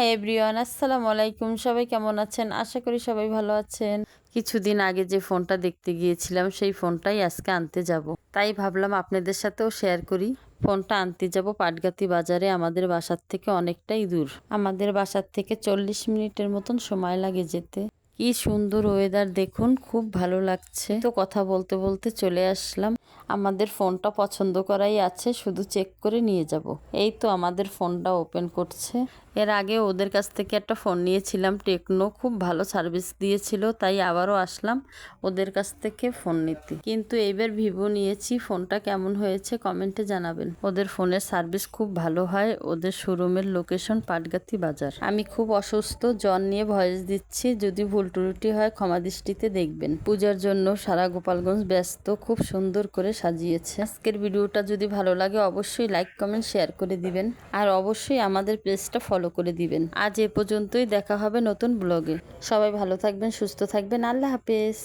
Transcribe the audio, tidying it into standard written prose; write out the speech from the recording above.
Hi everyone, আসসালামু আলাইকুম। সবাই কেমন আছেন? আশা করি সবাই ভালো আছেন। কিছুদিন আগে যে ফোনটা দেখতে গিয়েছিলাম সেই ফোনটাই আজকে আনতে যাব, তাই ভাবলাম আপনাদের সাথেও শেয়ার করি। ফোনটা আনতে যাব পাটগাতি বাজারে, আমাদের বাসার থেকে অনেকটাই দূর। আমাদের বাসার থেকে 40 মিনিটের মতন সময় লাগে যেতে। কি সুন্দর ওয়েদার দেখুন, খুব ভালো লাগছে। তো কথা বলতে বলতে চলে আসলাম। আমাদের ফোনটা পছন্দ করাই আছে, শুধু চেক করে নিয়ে যাব। এই তো আমাদের ফোনটা ওপেন করছে। এর আগে ওদের কাছ থেকে একটা ফোন নিয়েছিলাম টেকনো, খুব ভালো সার্ভিস দিয়েছিল, তাই আবারও আসলাম ওদের কাছ থেকে ফোন নিতে। কিন্তু এইবার ভিভো নিয়েছি। ফোনটা কেমন হয়েছে কমেন্টে জানাবেন। ওদের ফোনের সার্ভিস খুব ভালো হয়। ওদের শোরুমের লোকেশন পাটগাতি বাজার। আমি খুব অসুস্থ, জ্বর নিয়ে ভয়েস দিচ্ছি, যদি ভুল ত্রুটি হয় ক্ষমা দৃষ্টিতে দেখবেন। পূজার জন্য সারা গোপালগঞ্জ ব্যস্ত, খুব সুন্দর করে সাজিয়েছে। আজকের ভিডিওটা যদি ভালো লাগে অবশ্যই লাইক কমেন্ট শেয়ার করে দিবেন, আর অবশ্যই আমাদের পেজটা ফলো করে দিবেন। আজ এ পর্যন্তই, দেখা হবে নতুন ব্লগে। সবাই ভালো থাকবেন, সুস্থ থাকবেন। আল্লাহ হাফেজ।